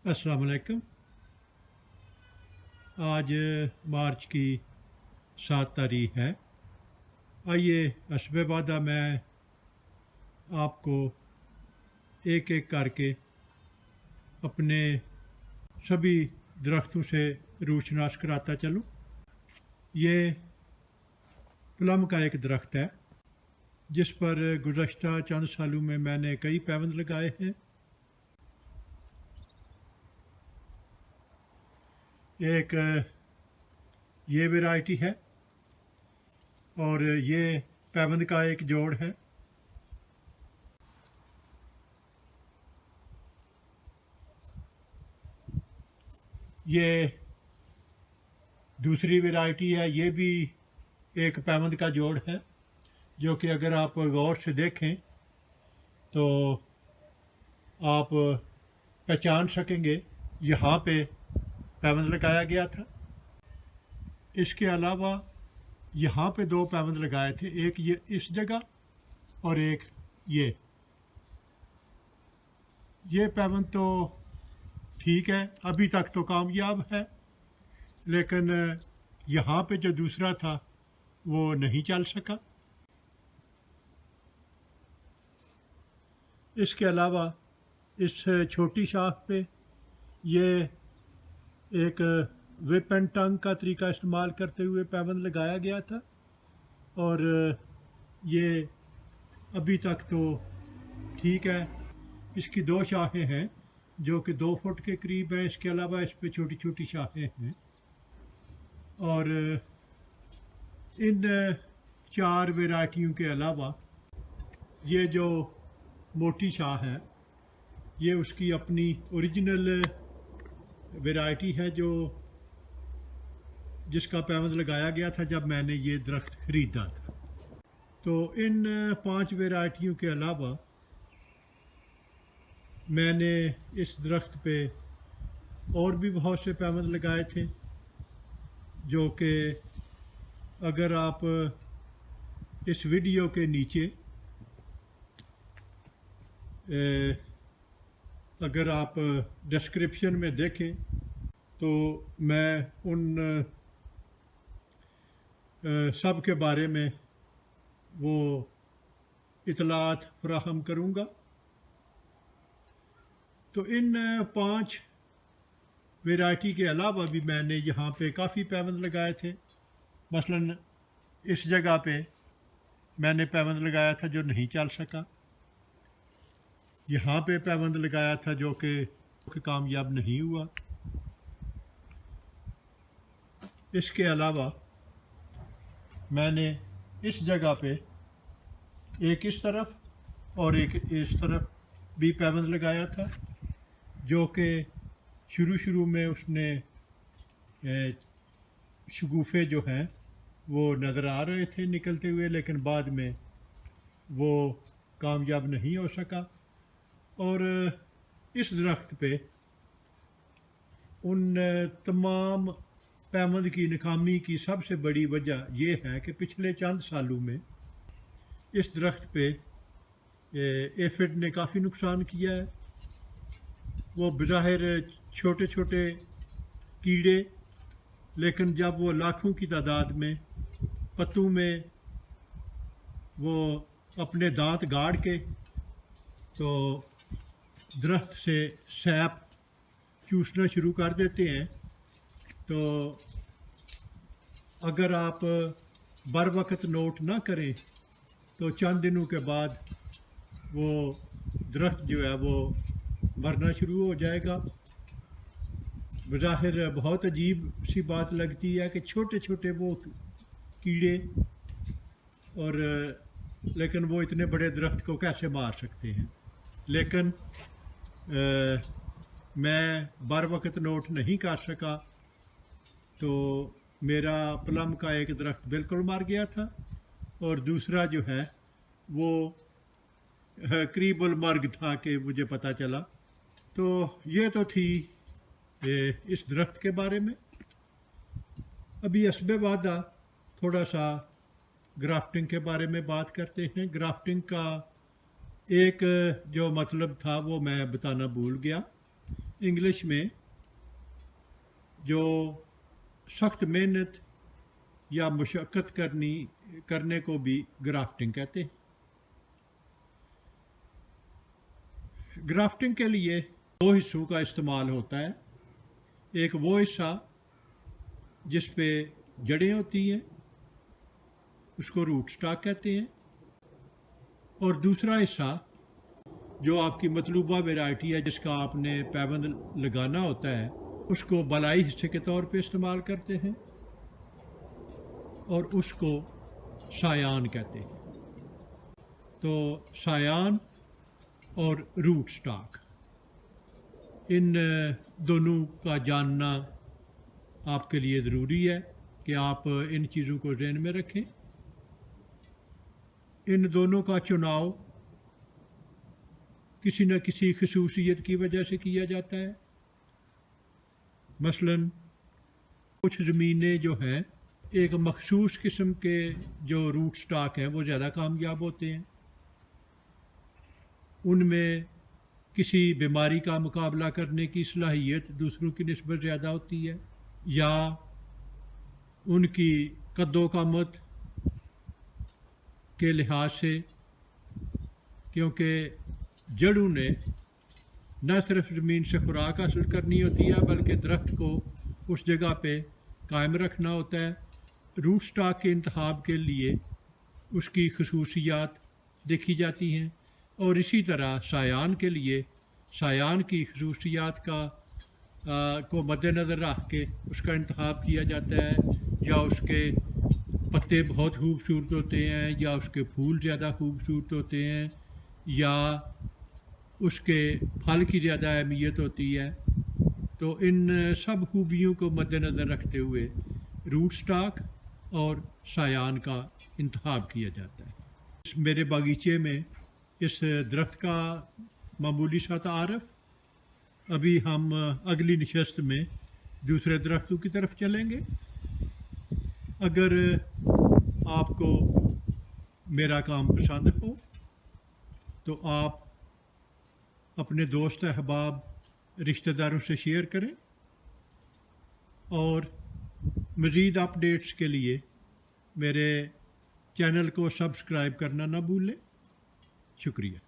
अस्सलाम वालेकुम। आज मार्च की 7 तारीख है। आइए हस्बे वादा मैं आपको एक एक करके अपने सभी दरख्तों से रूशनास कराता चलूँ। ये प्लम का एक दरख्त है जिस पर गुज़श्ता चंद सालों में मैंने कई पैबंद लगाए हैं। एक ये वैरायटी है और ये पैबंद का एक जोड़ है। ये दूसरी वैरायटी है, ये भी एक पैबंद का जोड़ है जो कि अगर आप गौर से देखें तो आप पहचान सकेंगे यहाँ पे पैबंद लगाया गया था। इसके अलावा यहाँ पे 2 पैबंद लगाए थे, एक ये इस जगह और एक ये पैबंद तो ठीक है, अभी तक तो कामयाब है, लेकिन यहाँ पे जो दूसरा था वो नहीं चल सका। इसके अलावा इस छोटी शाख पे ये एक विप एंड टंग का तरीका इस्तेमाल करते हुए पैबंद लगाया गया था और ये अभी तक तो ठीक है। इसकी 2 शाखें हैं जो कि 2 फुट के करीब हैं। इसके अलावा इस पे छोटी छोटी शाखें हैं और इन 4 वैरायटियों के अलावा ये जो मोटी शाह है ये उसकी अपनी ओरिजिनल वैरायटी है जो जिसका पैबंद लगाया गया था जब मैंने ये दरख्त ख़रीदा था। तो इन 5 वैरायटियों के अलावा मैंने इस दरख्त पे और भी बहुत से पैबंद लगाए थे जो कि अगर आप इस वीडियो के नीचे अगर आप डिस्क्रिप्शन में देखें तो मैं उन सब के बारे में वो इतलात फराहम करूँगा। तो इन 5 वैरायटी के अलावा भी मैंने यहाँ पे काफ़ी पैबंद लगाए थे। मसलन इस जगह पे मैंने पैबंद लगाया था जो नहीं चल सका, यहाँ पे पैबंद लगाया था जो कि कामयाब नहीं हुआ। इसके अलावा मैंने इस जगह पे एक इस तरफ और एक इस तरफ भी पैबंद लगाया था जो कि शुरू में उसने शगुफ़े जो हैं वो नज़र आ रहे थे निकलते हुए, लेकिन बाद में वो कामयाब नहीं हो सका। और इस दरख्त पे उन तमाम पैबंद की नाकामी की सबसे बड़ी वजह ये है कि पिछले चंद सालों में इस दरख्त पे एफिड ने काफ़ी नुकसान किया है। वो बज़ाहिर छोटे छोटे कीड़े, लेकिन जब वो लाखों की तादाद में पत्तों में वो अपने दांत गाड़ के तो दरख्त से सैप चूसना शुरू कर देते हैं, तो अगर आप बर वक्त नोट ना करें तो चंद दिनों के बाद वो दरख्त जो है वो मरना शुरू हो जाएगा। बज़ाहिर बहुत अजीब सी बात लगती है कि छोटे छोटे वो कीड़े और लेकिन वो इतने बड़े दरख्त को कैसे मार सकते हैं। लेकिन मैं बर वक्त नोट नहीं कर सका तो मेरा प्लम का एक दरख्त बिल्कुल मर गया था और दूसरा जो है वो करीबुल मर्ग था कि मुझे पता चला। तो ये तो थी इस दरख्त के बारे में। अभी हस्बे वादा थोड़ा सा ग्राफ्टिंग के बारे में बात करते हैं। ग्राफ्टिंग का एक जो मतलब था वो मैं बताना भूल गया। انگلش میں جو سخت محنت یا مشقت کرنے کو بھی گرافٹنگ کہتے ہیں۔ گرافٹنگ کے لیے دو حصوں کا استعمال ہوتا ہے، ایک وہ حصہ جس پہ جڑیں ہوتی ہیں، اس کو روٹ سٹاک کہتے ہیں، اور دوسرا حصہ جو آپ کی مطلوبہ ویرائٹی ہے جس کا آپ نے پیوند لگانا ہوتا ہے، اس کو بالائی حصے کے طور پہ استعمال کرتے ہیں اور اس کو سایان کہتے ہیں۔ تو سایان اور روٹ سٹاک، ان دونوں کا جاننا آپ کے لیے ضروری ہے کہ آپ ان چیزوں کو ذہن میں رکھیں۔ ان دونوں کا چناؤ کسی نہ کسی خصوصیت کی وجہ سے کیا جاتا ہے۔ مثلاً کچھ زمینیں جو ہیں ایک مخصوص قسم کے جو روٹ سٹاک ہیں وہ زیادہ کامیاب ہوتے ہیں، ان میں کسی بیماری کا مقابلہ کرنے کی صلاحیت دوسروں کی نسبت زیادہ ہوتی ہے، یا ان کی قد و قامت کے لحاظ سے، کیونکہ جڑوں نے نہ صرف زمین سے خوراک حاصل کرنی ہوتی ہے بلکہ درخت کو اس جگہ پہ قائم رکھنا ہوتا ہے۔ روٹ سٹاک کے انتخاب کے لیے اس کی خصوصیات دیکھی جاتی ہیں، اور اسی طرح سایان کے لیے سایان کی خصوصیات کو مد نظر رکھ کے اس کا انتخاب کیا جاتا ہے، یا اس کے پتے بہت خوبصورت ہوتے ہیں، یا اس کے پھول زیادہ خوبصورت ہوتے ہیں، یا اس کے پھل کی زیادہ اہمیت ہوتی ہے۔ تو ان سب خوبیوں کو مد نظر رکھتے ہوئے روٹ سٹاک اور سایان کا انتخاب کیا جاتا ہے۔ میرے باغیچے میں اس درخت کا معمولی سا تعارف، ابھی ہم اگلی نشست میں دوسرے درختوں کی طرف چلیں گے۔ اگر آپ کو میرا کام پسند ہو تو آپ اپنے دوست احباب رشتہ داروں سے شیئر کریں، اور مزید اپڈیٹس کے لیے میرے چینل کو سبسکرائب کرنا نہ بھولیں۔ شکریہ۔